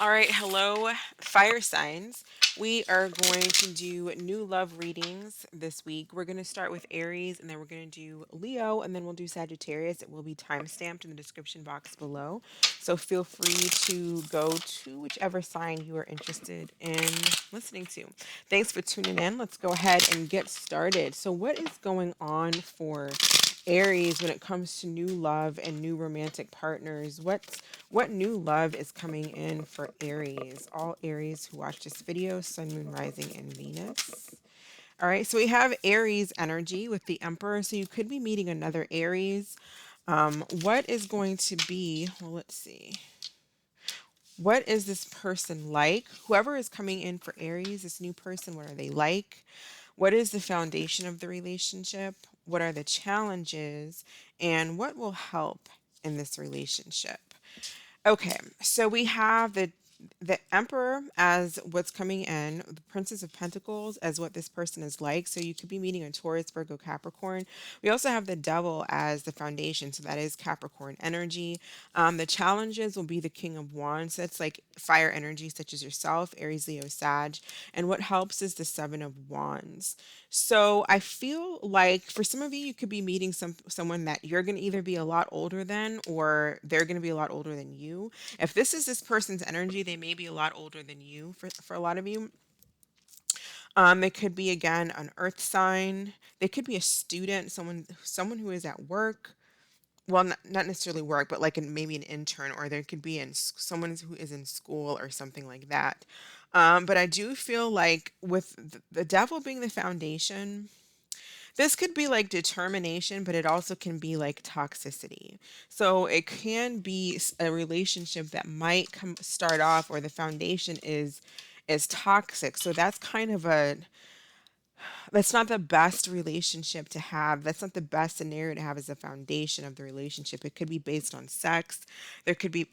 All right, hello, fire signs. We are going to do new love readings this week. We're going to start with Aries and then we're going to do Leo and then we'll do Sagittarius. It will be time stamped in the description box below. So feel free to go to whichever sign you are interested in listening to. Thanks for tuning in. Let's go ahead and get started. So, what is going on for Aries when it comes to new love and new romantic partners? What new love is coming in for Aries? All Aries who watch this video, Sun, Moon, Rising, and Venus. All right, so we have Aries energy with the Emperor. So you could be meeting another Aries. What is going to be, well, let's see. What is this person like? Whoever is coming in for Aries, this new person, what are they like? What is the foundation of the relationship? What are the challenges? And what will help in this relationship? Okay, so we have the Emperor as what's coming in, the Princess of Pentacles as what this person is like. So you could be meeting a Taurus, Virgo, Capricorn. We also have the Devil as the foundation, so that is Capricorn energy. The challenges will be the King of Wands. That's like fire energy, such as yourself, Aries, Leo, Sag. And what helps is the Seven of Wands. So I feel like for some of you, you could be meeting someone that you're going to either be a lot older than, or they're going to be a lot older than you. If this is this person's energy, they may be a lot older than you for a lot of you. They could be again an earth sign. They could be a student, someone who is at work. Well, not necessarily work, but like maybe an intern, or there could be someone who is in school or something like that. But I do feel like with the devil being the foundation, this could be like determination, but it also can be like toxicity. So it can be a relationship that might start off, or the foundation is toxic. So that's not the best relationship to have. That's not the best scenario to have as a foundation of the relationship. It could be based on sex. It could be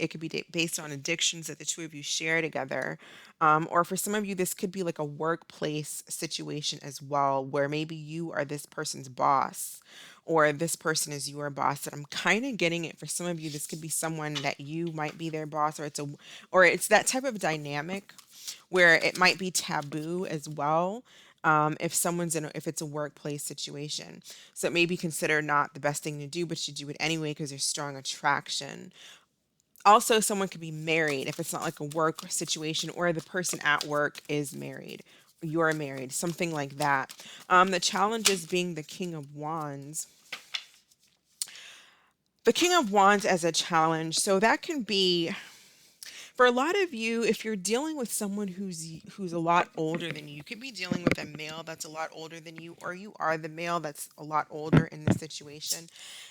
based on addictions that the two of you share together. Or for some of you, this could be like a workplace situation as well, where maybe you are this person's boss or this person is your boss. And I'm kind of getting it for some of you. This could be someone that you might be their boss, or it's that type of dynamic where it might be taboo as well, if it's a workplace situation. So it may be considered not the best thing to do, but you do it anyway because there's strong attraction. Also, someone could be married if it's not like a work situation, or the person at work is married. You're married, something like that. The challenge is being the King of Wands. The King of Wands as a challenge. So that can be for a lot of you, if you're dealing with someone who's a lot older than you, you could be dealing with a male that's a lot older than you, or you are the male that's a lot older in this situation.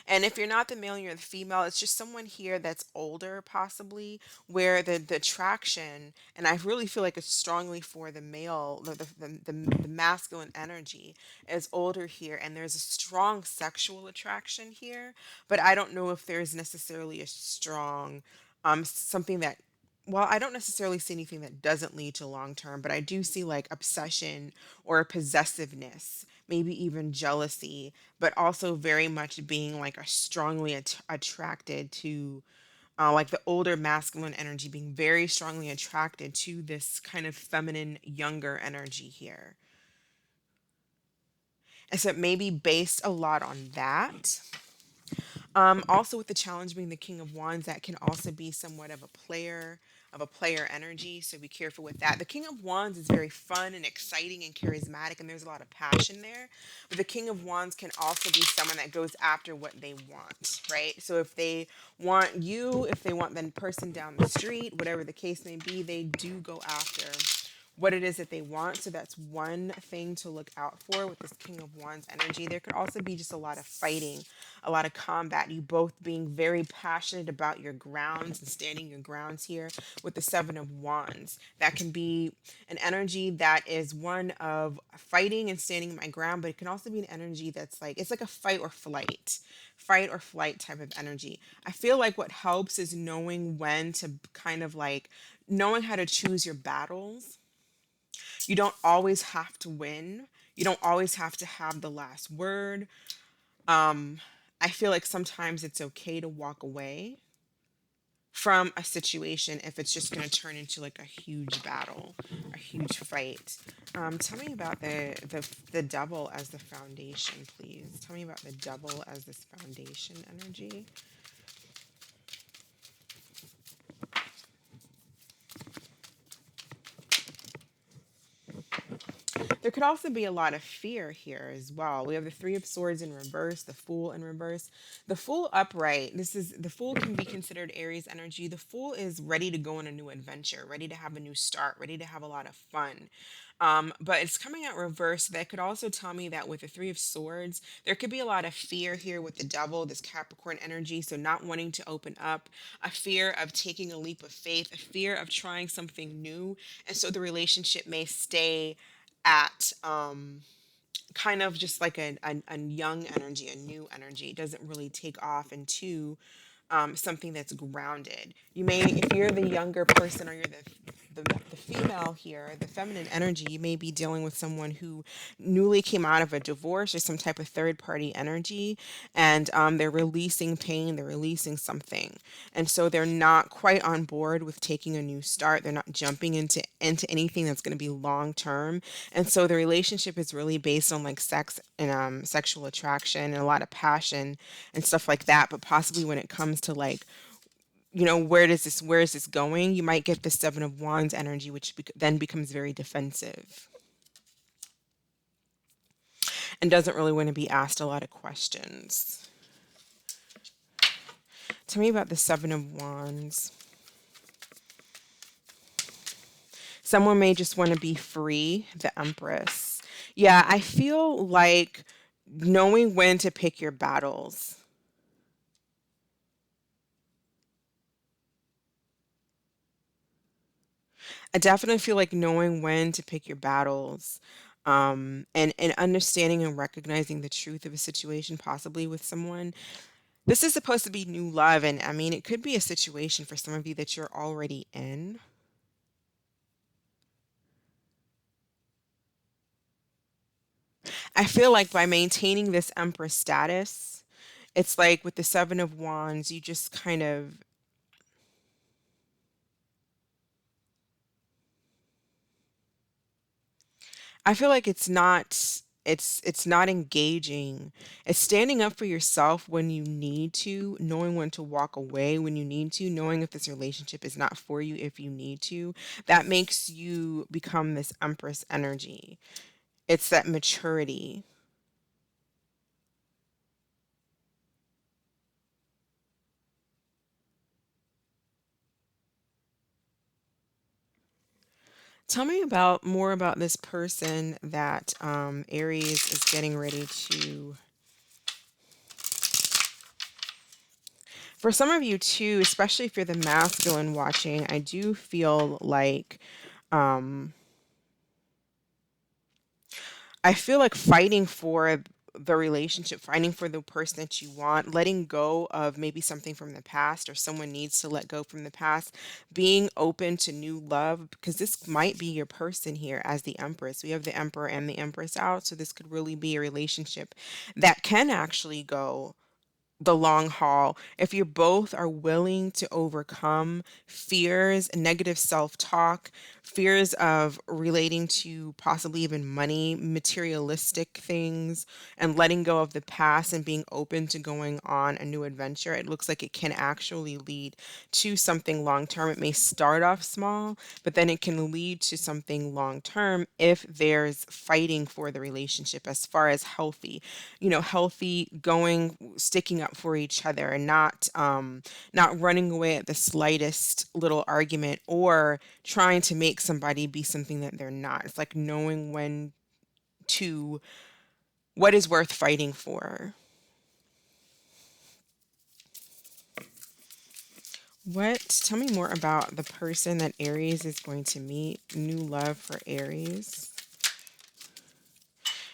And if you're not the male, you're the female. It's just someone here that's older, possibly, where the attraction, and I really feel like it's strongly for the male, the masculine energy is older here, and there's a strong sexual attraction here. But I don't know if there's necessarily a strong something that, well, I don't necessarily see anything that doesn't lead to long term, but I do see like obsession or possessiveness, maybe even jealousy, but also very much being like a strongly attracted to, like the older masculine energy, being very strongly attracted to this kind of feminine, younger energy here. And so it may be based a lot on that. Also, with the challenge being the King of Wands, that can also be somewhat of a player energy. So be careful with that. The King of Wands is very fun and exciting and charismatic, and there's a lot of passion there. But the King of Wands can also be someone that goes after what they want, right? So if they want you, if they want the person down the street, whatever the case may be, they do go after what it is that they want. So that's one thing to look out for with this King of Wands energy. There could also be just a lot of fighting, a lot of combat, you both being very passionate about your grounds and standing your grounds here with the Seven of Wands. That can be an energy that is one of fighting and standing my ground, but it can also be an energy that's like, it's like a fight or flight type of energy. I feel like what helps is knowing when to kind of like knowing how to choose your battles. You don't always have to win. You don't always have to have the last word. I feel like sometimes it's okay to walk away from a situation if it's just going to turn into like a huge battle, a huge fight. Tell me about the double as the foundation, please. Tell me about the double as this foundation energy. There could also be a lot of fear here as well. We have the Three of Swords in reverse, the Fool in reverse. The Fool upright, the Fool can be considered Aries energy. The Fool is ready to go on a new adventure, ready to have a new start, ready to have a lot of fun. But it's coming out reverse. That could also tell me that with the Three of Swords, there could be a lot of fear here with the Double, this Capricorn energy. So, not wanting to open up, a fear of taking a leap of faith, a fear of trying something new. And so the relationship may stay at kind of just like a young energy, a new energy. It doesn't really take off into something that's grounded. You may, if you're the younger person or you're the female here, the feminine energy, you may be dealing with someone who newly came out of a divorce or some type of third party energy, and they're releasing pain, they're releasing something, and so they're not quite on board with taking a new start. They're not jumping into anything that's going to be long term, and so the relationship is really based on like sex and sexual attraction and a lot of passion and stuff like that. But possibly when it comes to like, where is this going? You might get the Seven of Wands energy, which then becomes very defensive and doesn't really want to be asked a lot of questions. Tell me about the Seven of Wands. Someone may just want to be free, the Empress. Yeah, I feel like knowing when to pick your battles. I definitely feel like knowing when to pick your battles, and understanding and recognizing the truth of a situation, possibly with someone. This is supposed to be new love, and I mean, it could be a situation for some of you that you're already in. I feel like by maintaining this Empress status, it's like with the Seven of Wands, you just kind of, I feel like it's not engaging. It's standing up for yourself when you need to, knowing when to walk away when you need to, knowing if this relationship is not for you if you need to. That makes you become this Empress energy. It's that maturity. Tell me about more about this person that Aries is getting ready to. For some of you too, especially if you're the masculine watching, I do feel like um, I feel like fighting for the relationship, fighting for the person that you want, letting go of maybe something from the past, or someone needs to let go from the past, being open to new love, because this might be your person here as the Empress. We have the Emperor and the Empress out, so this could really be a relationship that can actually go the long haul if you both are willing to overcome fears, negative self-talk, fears of relating to possibly even money, materialistic things, and letting go of the past and being open to going on a new adventure. It looks like it can actually lead to something long term. It may start off small, but then it can lead to something long term if there's fighting for the relationship as far as healthy, healthy going, sticking up for each other, and not running away at the slightest little argument or trying to make somebody be something that they're not. It's like knowing when to, what is worth fighting for. What, tell me more about the person that Aries is going to meet. New love for Aries.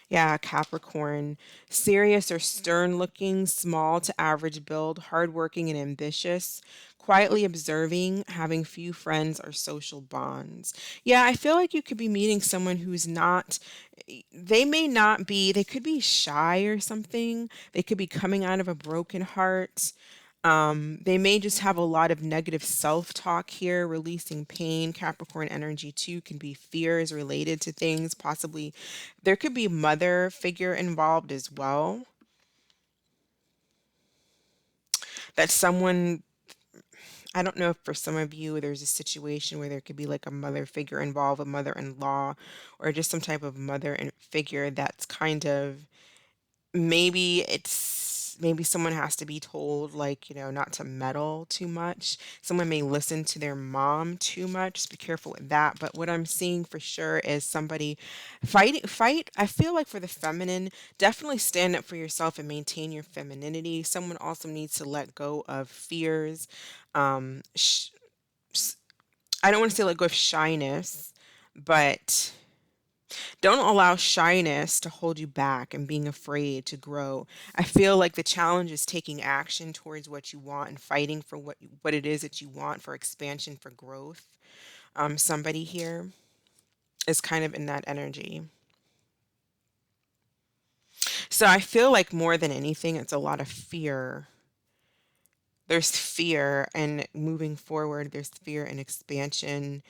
Yeah, Capricorn. Serious or stern looking, small to average build, hardworking and ambitious, quietly observing, having few friends or social bonds. Yeah, I feel like you could be meeting someone who's not, they may not be, they could be shy or something. They could be coming out of a broken heart. They may just have a lot of negative self-talk here, releasing pain. Capricorn energy too can be fears related to things. Possibly there could be mother figure involved as well. That someone, I don't know if for some of you there's a situation where there could be like a mother figure involved, a mother-in-law, or just some type of mother and figure that's kind of, maybe someone has to be told, like, not to meddle too much. Someone may listen to their mom too much. Just be careful with that. But what I'm seeing for sure is somebody fight. I feel like for the feminine, definitely stand up for yourself and maintain your femininity. Someone also needs to let go of fears. Um, sh- I don't want to say let go of shyness, but don't allow shyness to hold you back and being afraid to grow. I feel like the challenge is taking action towards what you want and fighting for what it is that you want, for expansion, for growth. Somebody here is kind of in that energy. So I feel like more than anything, it's a lot of fear. There's fear and moving forward. There's fear and expansion,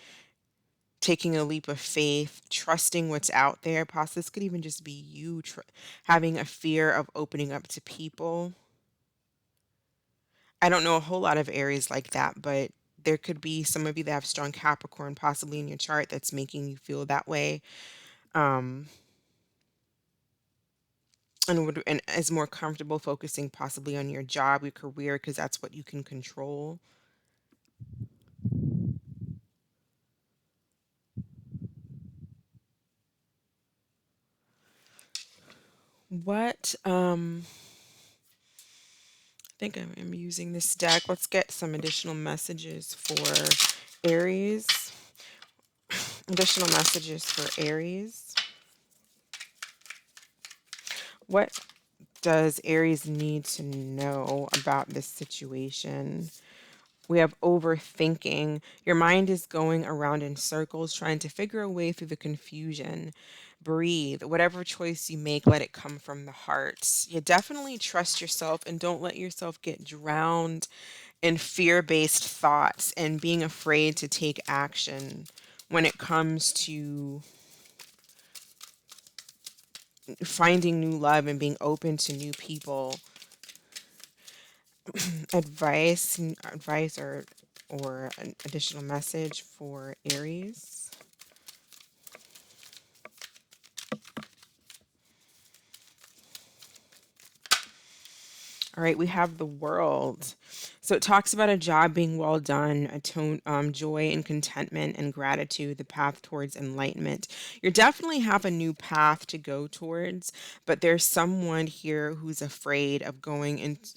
taking a leap of faith, trusting what's out there. Possibly this could even just be you having a fear of opening up to people. I don't know a whole lot of Aries like that, but there could be some of you that have strong Capricorn possibly in your chart that's making you feel that way. Um, and is more comfortable focusing possibly on your job, your career, because that's what you can control. What I think I'm using this deck. Let's get some additional messages for Aries. Additional messages for Aries. What does Aries need to know about this situation? We have overthinking. Your mind is going around in circles, trying to figure a way through the confusion. Breathe. Whatever choice you make, let it come from the heart. You definitely trust yourself and don't let yourself get drowned in fear based thoughts and being afraid to take action when it comes to finding new love and being open to new people. Advice or an additional message for Aries. All right, we have the World. So it talks about a job being well done, joy and contentment and gratitude, the path towards enlightenment. You definitely have a new path to go towards, but there's someone here who's afraid of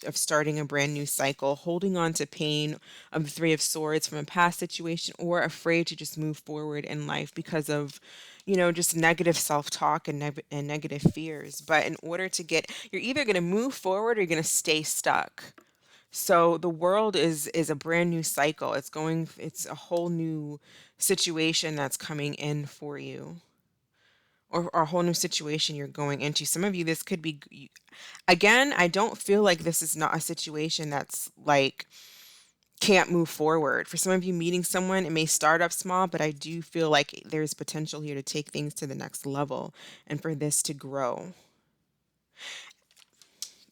of starting a brand new cycle, holding on to pain of the Three of Swords from a past situation, or afraid to just move forward in life because of just negative self-talk and, and negative fears. But in order to you're either going to move forward or you're going to stay stuck. So the World is a brand new cycle. It's a whole new situation that's coming in for you. Or a whole new situation you're going into. Some of you, this could be, again, I don't feel like this is not a situation that's like can't move forward. For some of you, meeting someone, it may start up small, but I do feel like there's potential here to take things to the next level and for this to grow.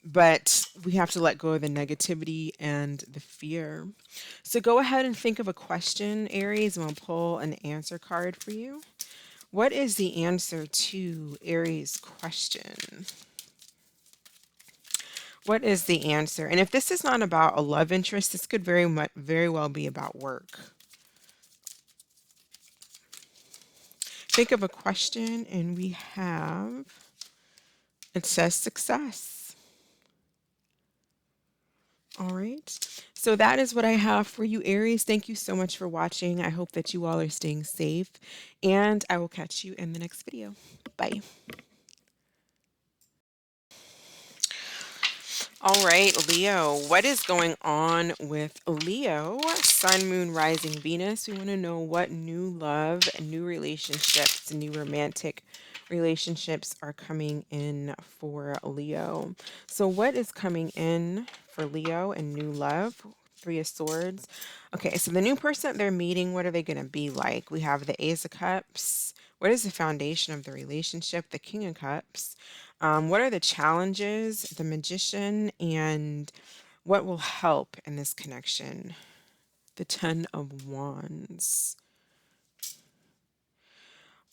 But we have to let go of the negativity and the fear. So go ahead and think of a question, Aries, and we'll pull an answer card for you. What is the answer to Aries' question? What is the answer? And if this is not about a love interest, this could very well be about work. Think of a question, and it says success. All right. So that is what I have for you, Aries. Thank you so much for watching. I hope that you all are staying safe, and I will catch you in the next video. Bye. All right, Leo, what is going on with Leo? Sun, Moon, Rising, Venus. We want to know what new love, new relationships, new romantic relationships are coming in for Leo. So, what is coming in for Leo and new love? Three of Swords. Okay, so the new person that they're meeting, what are they going to be like? We have the Ace of Cups. What is the foundation of the relationship? The King of Cups. What are the challenges? The Magician. And what will help in this connection? The Ten of Wands.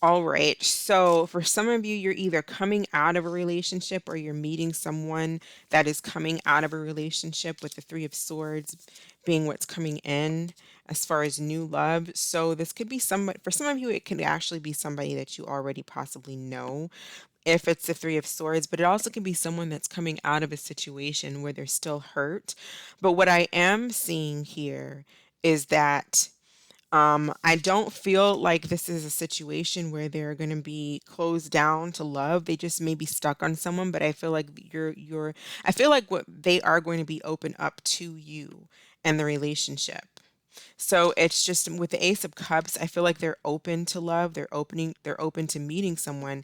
All right. So for some of you, you're either coming out of a relationship or you're meeting someone that is coming out of a relationship, with the Three of Swords being what's coming in as far as new love. So this could be somebody, for some of you, it could actually be somebody that you already possibly know if it's the Three of Swords, but it also can be someone that's coming out of a situation where they're still hurt. But what I am seeing here is that I don't feel like this is a situation where they're going to be closed down to love. They just may be stuck on someone, but I feel like I feel like what they are going to be open up to you and the relationship. So it's just with the Ace of Cups, I feel like they're open to love. They're open to meeting someone.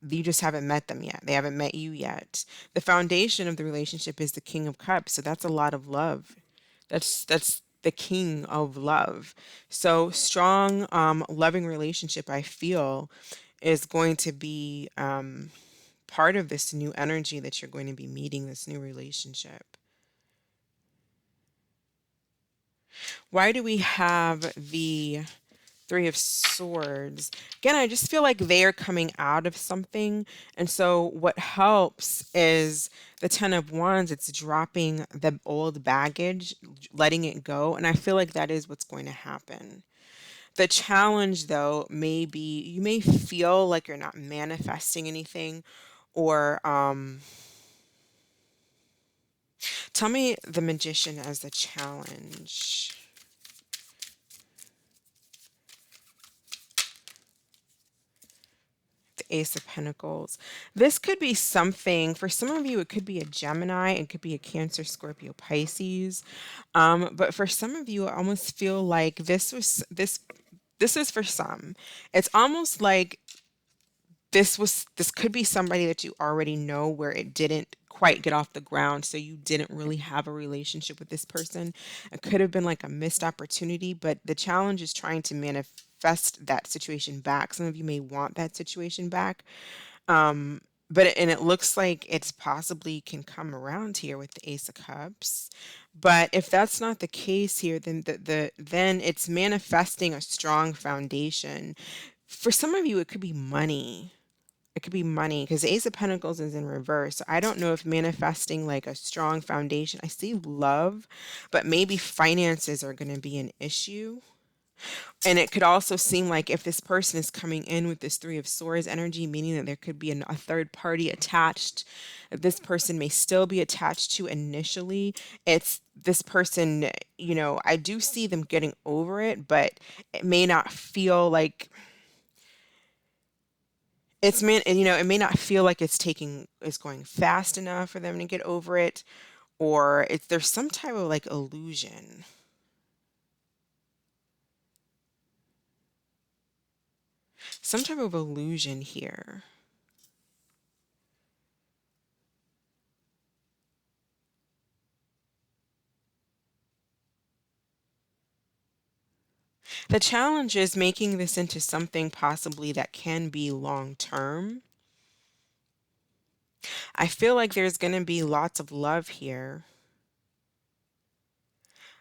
You just haven't met them yet. They haven't met you yet. The foundation of the relationship is the King of Cups, so that's a lot of love. That's the king of love. So strong, loving relationship, I feel, is going to be part of this new energy that you're going to be meeting, this new relationship. Why do we have the Three of Swords? Again, I just feel like they're coming out of something. And so what helps is the Ten of Wands. It's dropping the old baggage, letting it go. And I feel like that is what's going to happen. The challenge, though, may be you may feel like you're not manifesting anything, or tell me the Magician as the challenge. The Ace of Pentacles. This could be something for some of you. It could be a Gemini. It could be a Cancer, Scorpio, Pisces. But for some of you, I almost feel like this is for some. It's almost like this could be somebody that you already know, where it didn't quite get off the ground, so you didn't really have a relationship with this person. It could have been like a missed opportunity, but the challenge is trying to manifest that situation back. Some of you may want that situation back. But it looks like it's possibly can come around here with the Ace of Cups. But if that's not the case here, then then it's manifesting a strong foundation. For some of you, it could be money. It could be money, because the Ace of Pentacles is in reverse. So I don't know if manifesting like a strong foundation. I see love, but maybe finances are going to be an issue. And it could also seem like if this person is coming in with this Three of Swords energy, meaning that there could be a third party attached, that this person may still be attached to initially. It's this person, I do see them getting over it, but it may not feel like it may not feel like it's going fast enough for them to get over it, or there's some type of like illusion. Some type of illusion here. The challenge is making this into something possibly that can be long term. I feel like there's going to be lots of love here.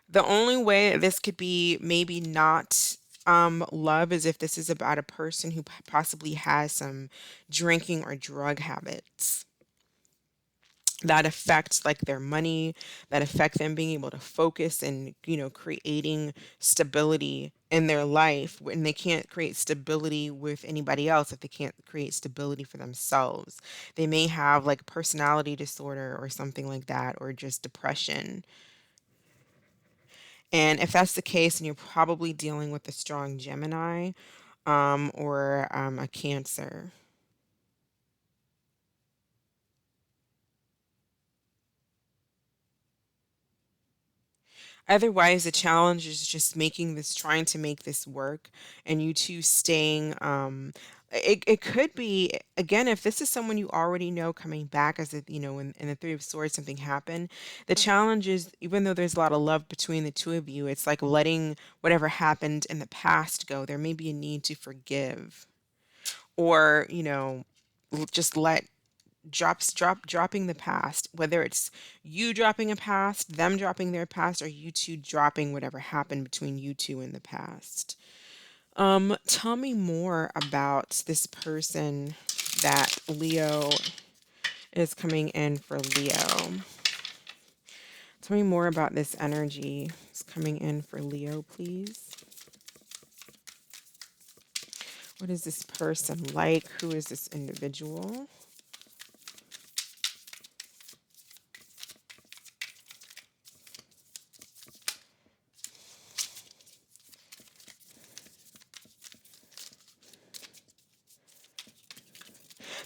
The only way that this could be maybe not love is if this is about a person who possibly has some drinking or drug habits that affect like their money, that affect them being able to focus and, creating stability in their life, when they can't create stability with anybody else, if they can't create stability for themselves. They may have like personality disorder or something like that, or just depression. And if that's the case, then you're probably dealing with a strong Gemini, or a Cancer. Otherwise, the challenge is just trying to make this work, and you two staying. It could be, again, if this is someone you already know coming back, as if, in the Three of Swords, something happened. The challenge is, even though there's a lot of love between the two of you, it's like letting whatever happened in the past go. There may be a need to forgive, or, just let dropping the past, whether it's you dropping a past, them dropping their past, or you two dropping whatever happened between you two in the past. Tell me more about this person that Leo is coming in for Leo. Tell me more about this energy that's coming in for Leo, please. What is this person like? Who is this individual?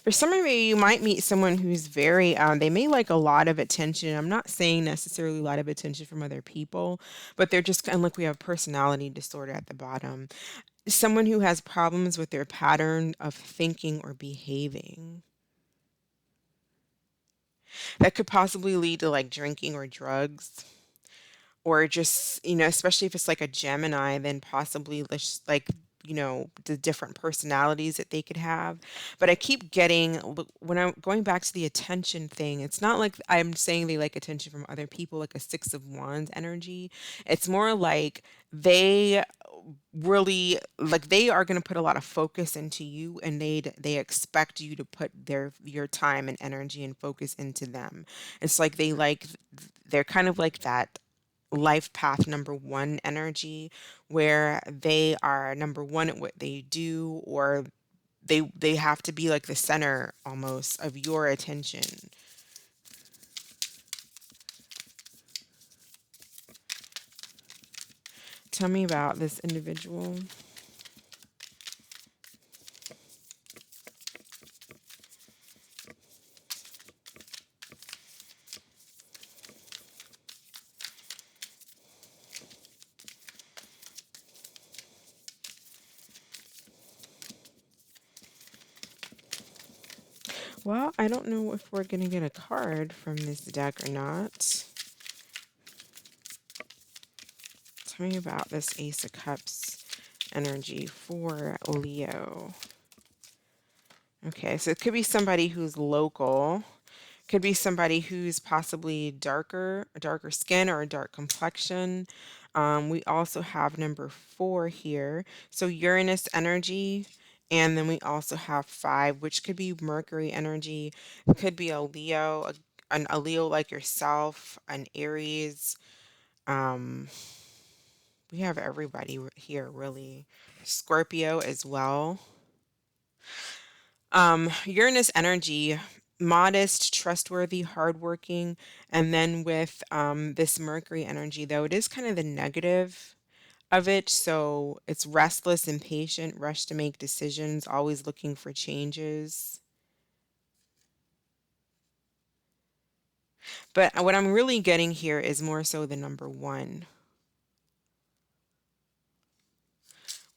For some of you, you might meet someone who's very, they may like a lot of attention. I'm not saying necessarily a lot of attention from other people, but they're just kind of like, we have personality disorder at the bottom. Someone who has problems with their pattern of thinking or behaving. That could possibly lead to like drinking or drugs, or just, especially if it's like a Gemini, then possibly like, the different personalities that they could have. But I keep getting, when I'm going back to the attention thing, it's not like I'm saying they like attention from other people, like a Six of Wands energy. It's more like they really, like, they are going to put a lot of focus into you, and they expect you to put your time and energy and focus into them. It's like they're kind of like that life path number one energy, where they are number one at what they do, or they have to be like the center almost of your attention. Tell me about this individual. Well, I don't know if we're going to get a card from this deck or not. Tell me about this Ace of Cups energy for Leo. Okay, so it could be somebody who's local. Could be somebody who's possibly darker skin or a dark complexion. We also have number 4 here. So Uranus energy. And then we also have 5, which could be Mercury energy. It could be a Leo, a Leo like yourself, an Aries. Um, we have everybody here, really. Scorpio as well. Uranus energy, modest, trustworthy, hardworking. And then with this Mercury energy, though, it is kind of the negative of it. So it's restless, impatient, rush to make decisions, always looking for changes. But what I'm really getting here is more so the number 1.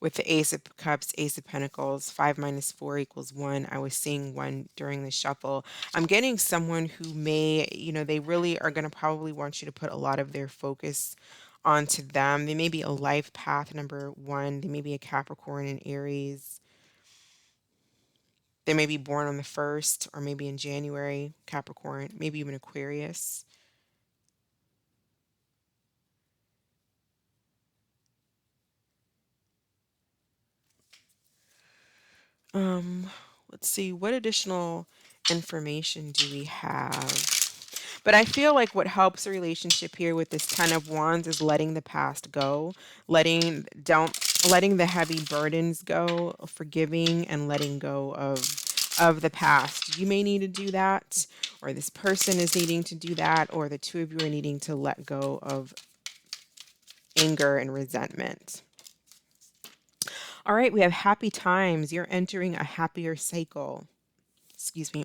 With the Ace of Cups, Ace of Pentacles, 5 minus 4 equals 1. I was seeing 1 during the shuffle. I'm getting someone who may, they really are going to probably want you to put a lot of their focus onto them. They may be a life path number 1. They may be a Capricorn and Aries. They may be born on the 1st, or maybe in January, Capricorn, maybe even Aquarius. Um, let's see, what additional information do we have? But I feel like what helps a relationship here with this Ten of Wands is letting the past go, letting the heavy burdens go, forgiving and letting go of the past. You may need to do that, or this person is needing to do that, or the two of you are needing to let go of anger and resentment. All right, we have happy times. You're entering a happier cycle. Excuse me.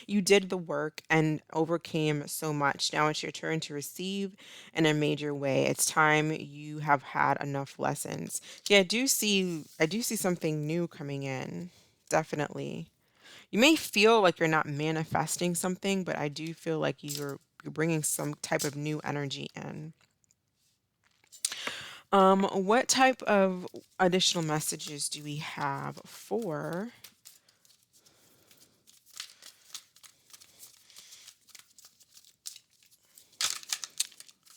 You did the work and overcame so much. Now it's your turn to receive in a major way. It's time you have had enough lessons. Yeah, I do see something new coming in. Definitely. You may feel like you're not manifesting something, but I do feel like you're bringing some type of new energy in. What type of additional messages do we have for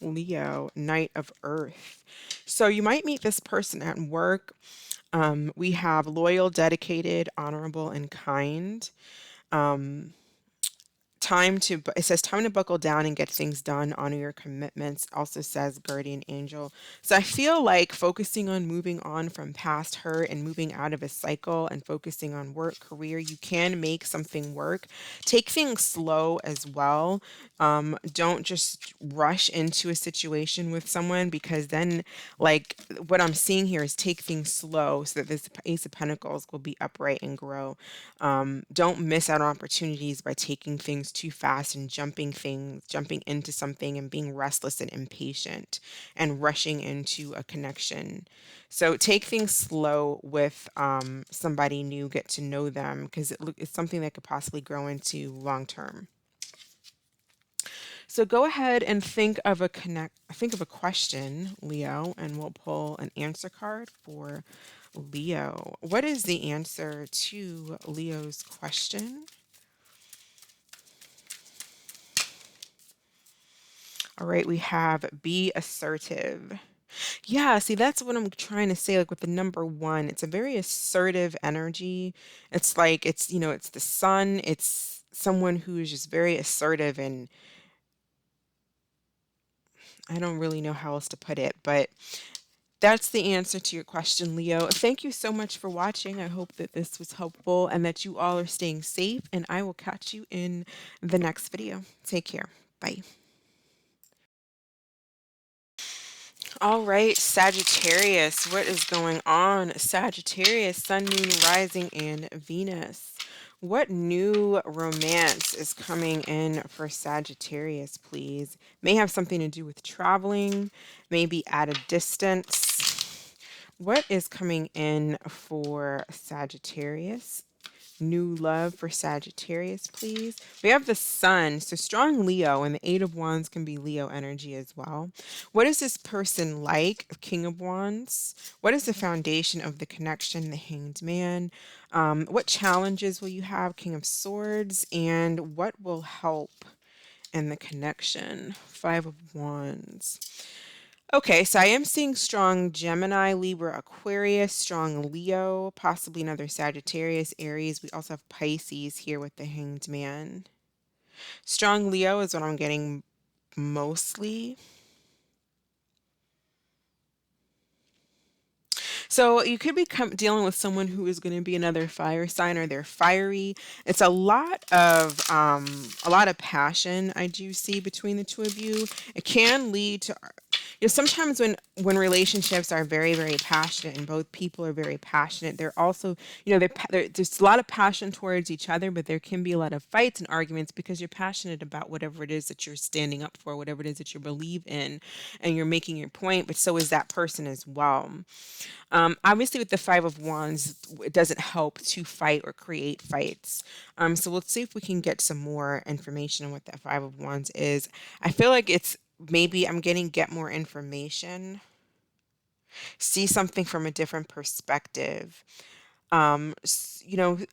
Leo, Knight of Earth? So you might meet this person at work. We have loyal, dedicated, honorable, and kind. Um, it says time to buckle down and get things done, honor your commitments. Also says guardian angel. So I feel like focusing on moving on from past hurt and moving out of a cycle and focusing on work, career, you can make something work. Take things slow as well. Don't just rush into a situation with someone, because then, like, what I'm seeing here is take things slow so that this Ace of Pentacles will be upright and grow. Don't miss out on opportunities by taking things too fast and jumping into something and being restless and impatient and rushing into a connection. So take things slow with somebody new, get to know them, because it's something that could possibly grow into long term. So go ahead and think of a question, Leo, and we'll pull an answer card for Leo. What is the answer to Leo's question? All right, we have be assertive. Yeah, see, that's what I'm trying to say. Like with the number one, it's a very assertive energy. It's like it's the sun. It's someone who is just very assertive, and I don't really know how else to put it, but that's the answer to your question, Leo. Thank you so much for watching. I hope that this was helpful and that you all are staying safe, and I will catch you in the next video. Take care. Bye. All right, Sagittarius, what is going on? Sagittarius, Sun, Moon, Rising, and Venus. What new romance is coming in for Sagittarius, please? May have something to do with traveling, maybe at a distance. What is coming in for Sagittarius? New love for Sagittarius, please. We have the Sun, so strong Leo, and the Eight of Wands can be Leo energy as well. What is this person like? King of Wands. What is the foundation of the connection? The Hanged Man. What challenges will you have? King of Swords. And what will help in the connection? Five of Wands. Okay, so I am seeing strong Gemini, Libra, Aquarius, strong Leo, possibly another Sagittarius, Aries. We also have Pisces here with the Hanged Man. Strong Leo is what I'm getting mostly. So you could be dealing with someone who is going to be another fire sign, or they're fiery. It's a lot of passion I do see between the two of you. It can lead to sometimes when relationships are very very passionate and both people are very passionate, they're also there's a lot of passion towards each other, but there can be a lot of fights and arguments because you're passionate about whatever it is that you're standing up for, whatever it is that you believe in, and you're making your point, but so is that person as well. Obviously, with the Five of Wands, it doesn't help to fight or create fights. So we'll see if we can get some more information on what that Five of Wands is. I feel like it's maybe I'm getting get more information, see something from a different perspective.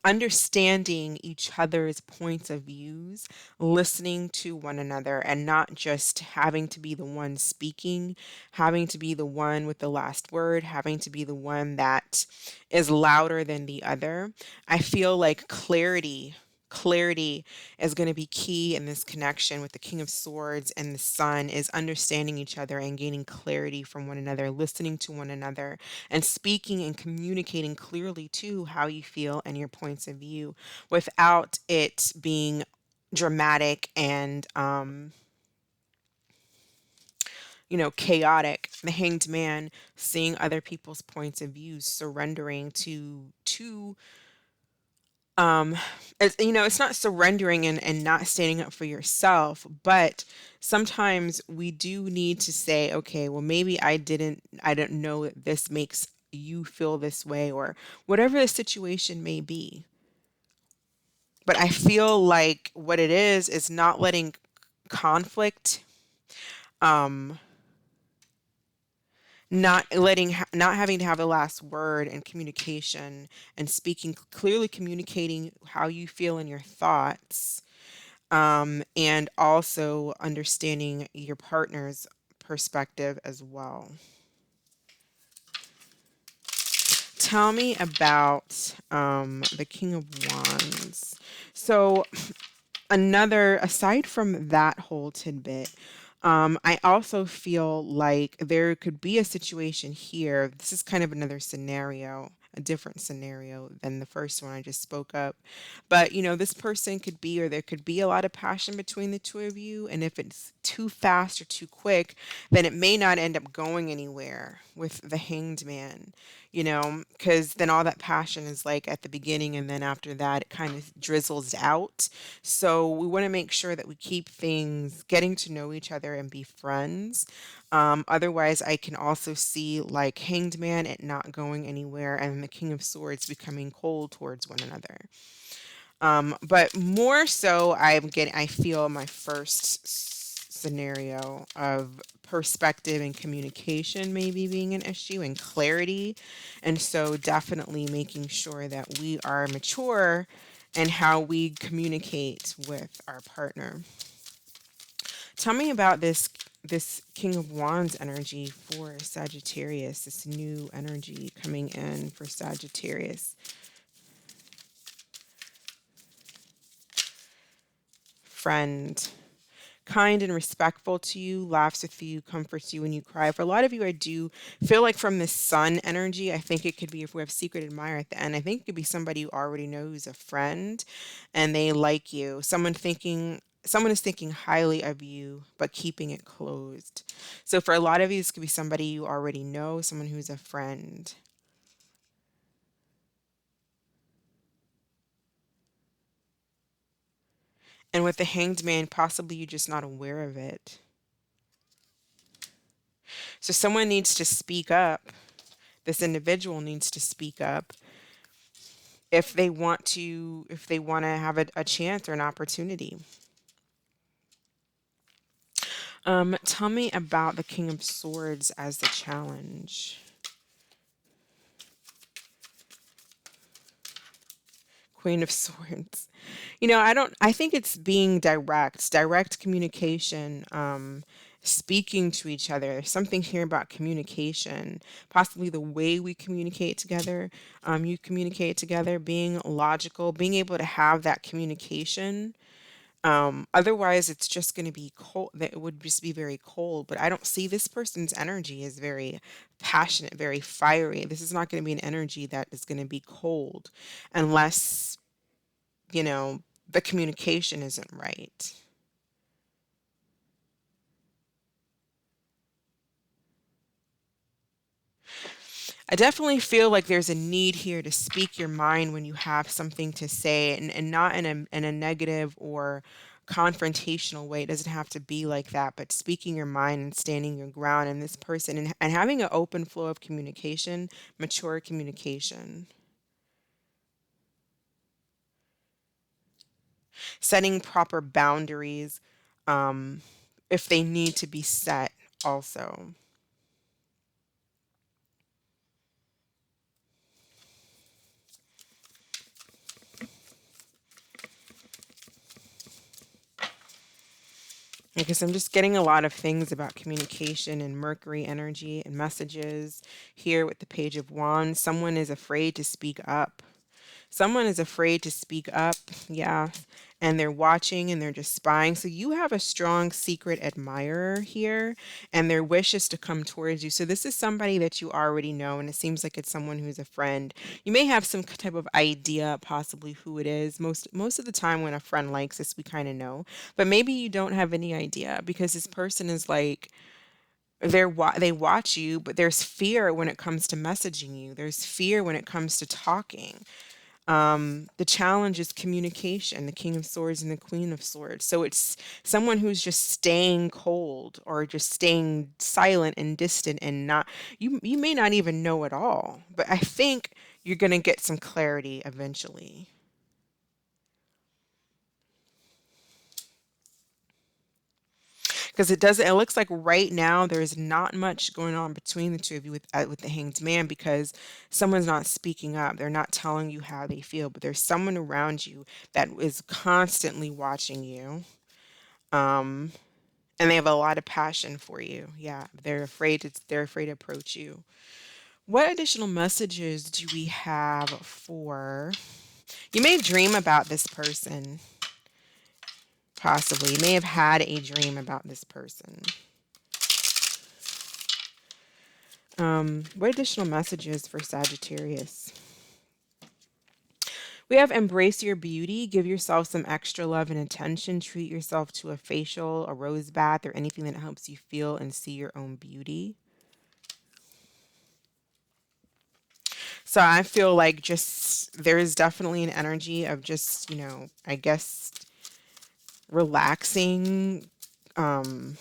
Understanding each other's points of views, listening to one another, and not just having to be the one speaking, having to be the one with the last word, having to be the one that is louder than the other. I feel like clarity is going to be key in this connection with the King of Swords and the Sun, is understanding each other and gaining clarity from one another, listening to one another, and speaking and communicating clearly to how you feel and your points of view without it being dramatic and chaotic. The Hanged Man, seeing other people's points of view, surrendering to um it's not surrendering and not standing up for yourself, but sometimes we do need to say, okay, well, maybe I don't know that this makes you feel this way, or whatever the situation may be. But I feel like what it is not letting conflict, um not having to have the last word in communication, and speaking clearly, communicating how you feel in your thoughts, and also understanding your partner's perspective as well. Tell me about the King of Wands. So, another, aside from that whole tidbit, I also feel like there could be a situation here. This is kind of another scenario, a different scenario than the first one I just spoke up. But, this person could be, or there could be a lot of passion between the two of you. And if it's too fast or too quick, then it may not end up going anywhere with the Hanged Man, because then all that passion is like at the beginning, and then after that, it kind of drizzles out. So we want to make sure that we keep things getting to know each other and be friends. Otherwise, I can also see like Hanged Man, it not going anywhere, and the King of Swords becoming cold towards one another. But more so, I feel my first scenario of perspective and communication maybe being an issue, and clarity. And so, definitely making sure that we are mature and how we communicate with our partner. Tell me about this King of Wands energy for Sagittarius, this new energy coming in for Sagittarius. Friend. Kind and respectful to you, laughs with you, comforts you when you cry. For a lot of you, I do feel like from this sun energy, I think it could be, if we have secret admirer at the end, I think it could be somebody you already know who's a friend and they like you. Someone is thinking highly of you, but keeping it closed. So for a lot of you, this could be somebody you already know, someone who's a friend. And with the Hanged Man, possibly you're just not aware of it. So someone needs to speak up. This individual needs to speak up if they want to have a chance or an opportunity. Tell me about the King of Swords as the challenge. Queen of Swords. I think it's being direct communication, speaking to each other. There's something here about communication, possibly the way we communicate together. You communicate together, being logical, being able to have that communication. Otherwise, it's just going to be cold. That it would just be very cold. But I don't see this person's energy as very passionate, very fiery. This is not going to be an energy that is going to be cold, unless you know the communication isn't right. I definitely feel like there's a need here to speak your mind when you have something to say, and not in a negative or confrontational way. It doesn't have to be like that, but speaking your mind and standing your ground in this person, and having an open flow of communication, mature communication, setting proper boundaries, um, if they need to be set also. Because I'm just getting a lot of things about communication and Mercury energy and messages here with the Page of Wands. Someone is afraid to speak up. Someone is afraid to speak up, yeah, and they're watching and they're just spying. So you have a strong secret admirer here, and their wish is to come towards you. So this is somebody that you already know, and it seems like it's someone who's a friend. You may have some type of idea, possibly who it is. Most of the time, when a friend likes us, we kind of know, but maybe you don't have any idea because this person is like they watch you, but there's fear when it comes to messaging you. There's fear when it comes to talking. The challenge is communication, the King of Swords and the Queen of Swords. So it's someone who's just staying cold or just staying silent and distant and not, you may not even know at all. But I think you're going to get some clarity eventually. Because it looks like right now there's not much going on between the two of you with the Hanged Man, because someone's not speaking up. They're not telling you how they feel, but there's someone around you that is constantly watching you. Um, and they have a lot of passion for you. Yeah, they're afraid to approach you. What additional messages do we have for, you may dream about this person, possibly. You may have had a dream about this person. What additional messages for Sagittarius? We have embrace your beauty, give yourself some extra love and attention, treat yourself to a facial, a rose bath, or anything that helps you feel and see your own beauty. So I feel like just there is definitely an energy of just, I guess relaxing. Um,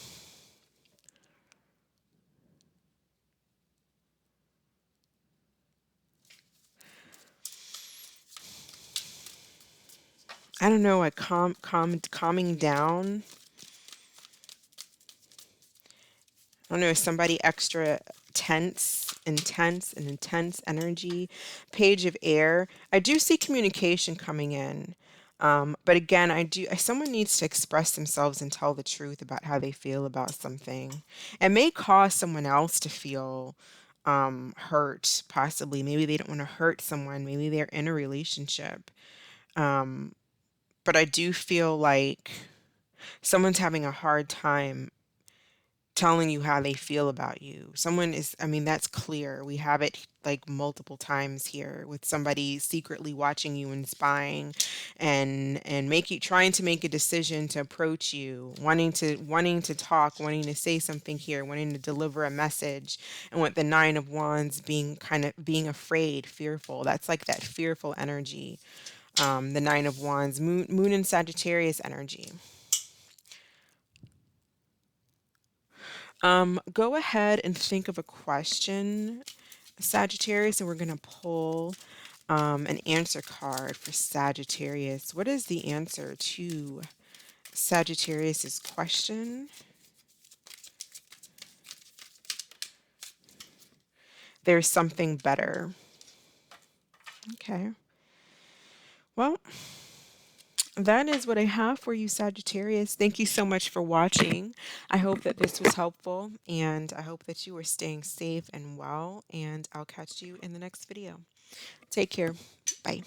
I don't know, like calming down. I don't know, somebody extra intense, and intense energy. Page of air. I do see communication coming in. But again, someone needs to express themselves and tell the truth about how they feel about something. It may cause someone else to feel hurt, possibly. Maybe they don't want to hurt someone. Maybe they're in a relationship. Um, but I do feel like someone's having a hard time telling you how they feel about you. Someone is, I mean, that's clear. We have it like multiple times here with somebody secretly watching you and spying and trying to make a decision to approach you, wanting to talk, wanting to say something here, wanting to deliver a message. And with the 9 of Wands being afraid, fearful. That's like that fearful energy. The 9 of Wands, moon and Sagittarius energy. Go ahead and think of a question, Sagittarius, and we're going to pull an answer card for Sagittarius. What is the answer to Sagittarius's question? There's something better. Okay. Well, that is what I have for you, Sagittarius. Thank you so much for watching. I hope that this was helpful, and I hope that you are staying safe and well, and I'll catch you in the next video. Take care. Bye.